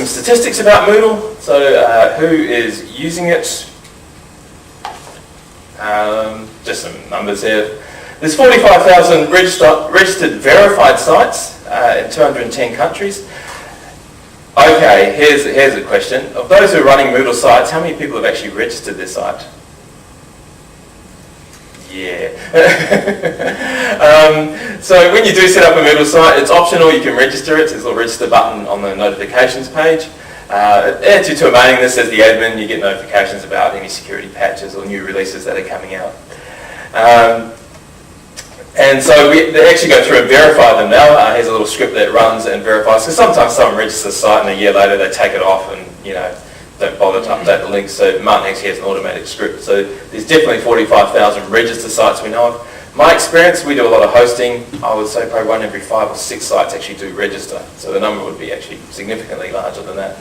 some statistics about Moodle. So who is using it? Just some numbers here. There's 45,000 registered verified sites in 210 countries. Okay, here's a question. Of those who are running Moodle sites, how many people have actually registered their site? Yeah. So when you do set up a Moodle site, it's optional. You can register it. There's a little register button on the notifications page. It adds you to a mailing list as the admin. You get notifications about any security patches or new releases that are coming out. And so they actually go through and verify them now. Here's a little script that runs and verifies. Because sometimes someone registers a site and a year later they take it off and don't bother to update the links. So Martin actually has an automatic script. So there's definitely 45,000 registered sites we know of. My experience, we do a lot of hosting. I would say probably 1 every 5 or 6 sites actually do register. So the number would be actually significantly larger than that.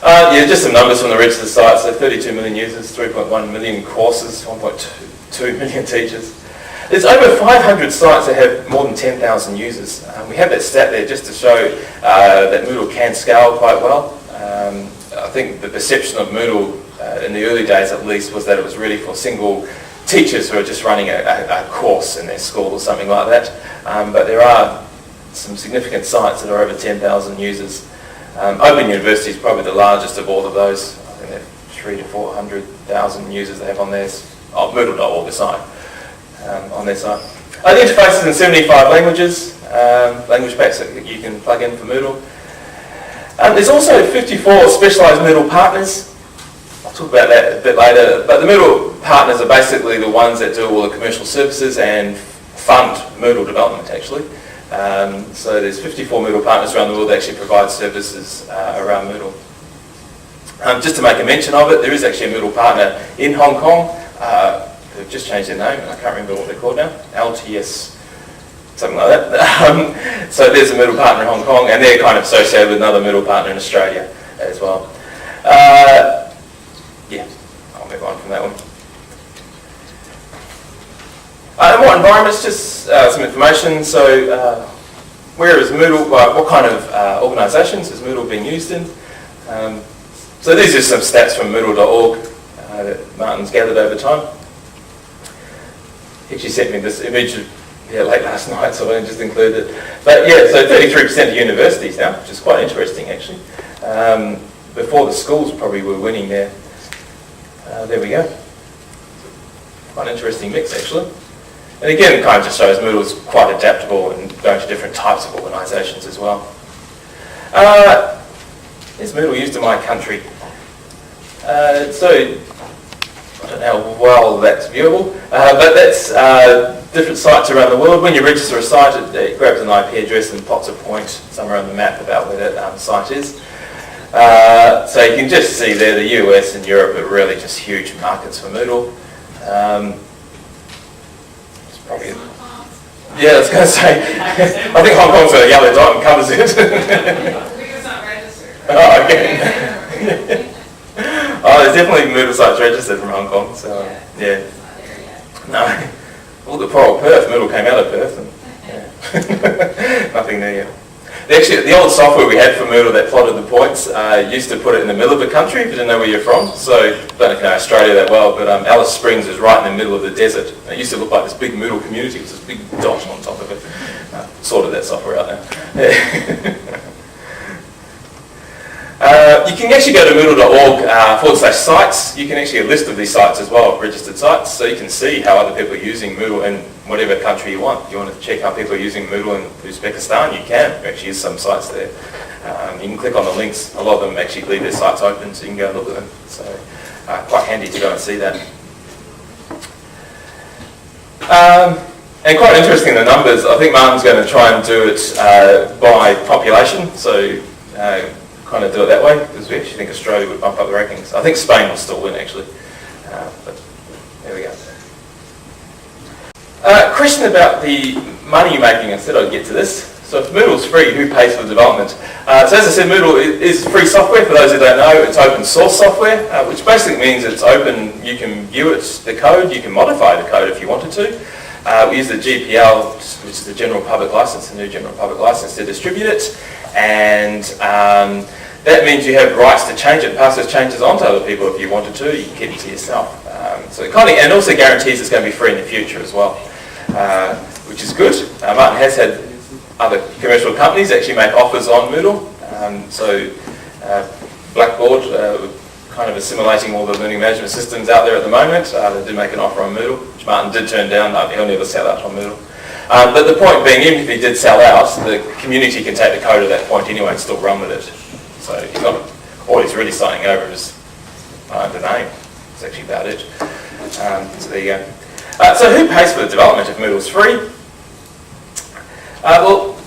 Yeah, just some numbers from the registered sites. So 32 million users, 3.1 million courses, 1.2 million teachers. There's over 500 sites that have more than 10,000 users. We have that stat there just to show that Moodle can scale quite well. I think the perception of Moodle in the early days at least was that it was really for single teachers who are just running a course in their school or something like that. But there are some significant sites that are over 10,000 users. Open University is probably the largest of all of those. I think they're 300,000 to 400,000 users they have on theirs. Moodle.org aside. On their site. The interface is in 75 languages, language packs that you can plug in for Moodle. There's also 54 specialised Moodle partners. I'll talk about that a bit later, but the Moodle partners are basically the ones that do all the commercial services and fund Moodle development actually. So there's 54 Moodle partners around the world that actually provide services around Moodle. Just to make a mention of it, there is actually a Moodle partner in Hong Kong. They've just changed their name, and I can't remember what they're called now. LTS, something like that. So there's a Moodle partner in Hong Kong, and they're kind of associated with another Moodle partner in Australia as well. Yeah, I'll move on from that one. What environments? Just some information. So where is Moodle? What kind of organisations is Moodle being used in? So these are some stats from Moodle.org that Martin's gathered over time. He actually sent me this image late last night, so I just included it. But yeah, so 33% of universities now, which is quite interesting actually. Before the schools probably were winning there. There we go. Quite an interesting mix actually. And again, it kind of just shows Moodle's quite adaptable and going to different types of organisations as well. Is Moodle used in my country? So I don't know how well that's viewable, but that's different sites around the world. When you register a site, it grabs an IP address and plots a point somewhere on the map about where that site is. So you can just see there the US and Europe are really just huge markets for Moodle. It's probably, yeah, I was going to say, I think Hong Kong's got a yellow dot and covers it. It's not registered. Oh, okay. Oh, there's definitely Moodle sites registered from Hong Kong, so yeah. No, well, the poor old Perth, Moodle came out of Perth, and yeah. Nothing there yet. Actually, the old software we had for Moodle that plotted the points used to put it in the middle of the country if you didn't know where you're from. So, I don't know if you know Australia that well, but Alice Springs is right in the middle of the desert. It used to look like this big Moodle community with this big dot on top of it. Sorted that software out now. Yeah. You can actually go to moodle.org/sites. You can actually get a list of these sites as well, registered sites, so you can see how other people are using Moodle in whatever country you want. If you want to check how people are using Moodle in Uzbekistan, you can. You actually use some sites there. You can click on the links. A lot of them actually leave their sites open, so you can go and look at them. So quite handy to go and see that. And quite interesting, the numbers. I think Martin's going to try and do it by population. So kind of do it that way, because we actually think Australia would bump up the rankings. I think Spain will still win actually, but there we go. Question about the money making. I said I'd get to this. So if Moodle's free, who pays for the development? So as I said, Moodle is free software. For those who don't know, it's open source software, which basically means it's open. You can view it, the code, you can modify the code if you wanted to. We use the GPL, which is the General Public License, the new General Public License, to distribute it. And that means you have rights to change it, pass those changes on to other people if you wanted to. You can keep it to yourself. So it kind of, and also guarantees it's going to be free in the future as well, which is good. Martin has had other commercial companies actually make offers on Moodle. Blackboard, kind of assimilating all the learning management systems out there at the moment. They did make an offer on Moodle, which Martin did turn down. He'll never sell out on Moodle. But the point being, even if he did sell out, the community can take the code at that point anyway and still run with it. So he's not, all he's really signing over is the name. That's actually about it. So there you go. So who pays for the development if Moodle's free? Well,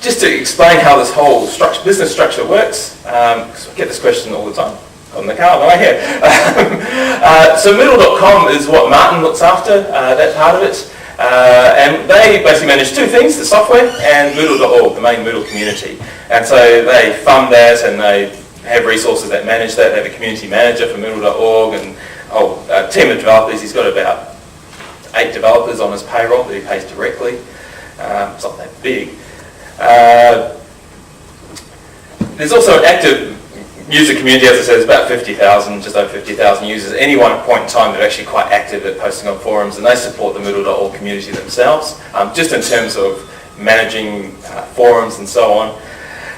just to explain how this whole business structure works, because I get this question all the time on the car on the way here. So Moodle.com is what Martin looks after, that part of it. And they basically manage two things, the software and Moodle.org, the main Moodle community. And so they fund that and they have resources that manage that. They have a community manager for Moodle.org and a team of developers. He's got about 8 developers on his payroll that he pays directly. It's not that big. There's also an active user community, as I said, there's about 50,000, just over 50,000 users at any one point in time that are actually quite active at posting on forums, and they support the Moodle.org community themselves, just in terms of managing forums and so on.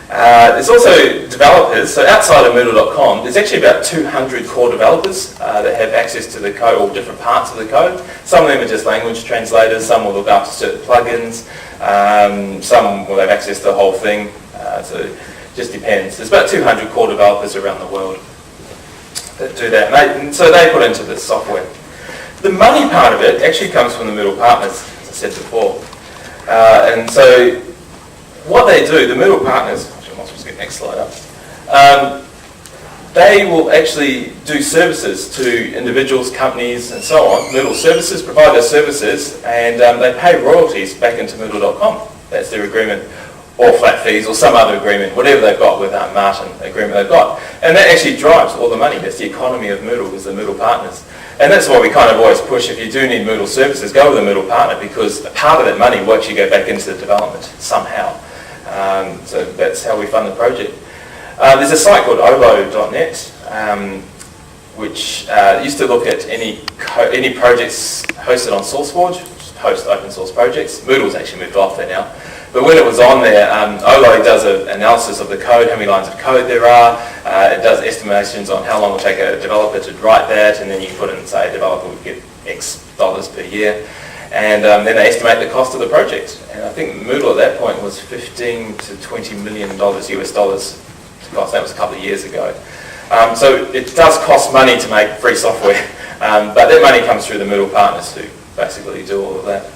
There's also developers, so outside of Moodle.com, there's actually about 200 core developers that have access to the code, all different parts of the code. Some of them are just language translators, some will look after certain plugins, some will have access to the whole thing, so it just depends. There's about 200 core developers around the world that do that, and so they put into the software. The money part of it actually comes from the Moodle Partners, as I said before. And so what they do, the Moodle Partners, actually I might just get next slide up, they will actually do services to individuals, companies and so on, Moodle services, provide those services, and they pay royalties back into Moodle.com. That's their agreement, or flat fees, or some other agreement, whatever they've got with Martin, agreement they've got. And that actually drives all the money. That's the economy of Moodle, is the Moodle Partners. And that's why we kind of always push, if you do need Moodle services, go with a Moodle Partner, because a part of that money will actually go back into the development somehow. So that's how we fund the project. There's a site called olo.net, which used to look at any projects hosted on SourceForge, host open source projects. Moodle's actually moved off there now. But when it was on there, Olo does an analysis of the code, how many lines of code there are. It does estimations on how long it will take a developer to write that, and then you put in, say, a developer would get X dollars per year. And then they estimate the cost of the project. And I think Moodle at that point was $15 to $20 million US dollars to cost. That was a couple of years ago. So it does cost money to make free software, but that money comes through the Moodle Partners who basically do all of that.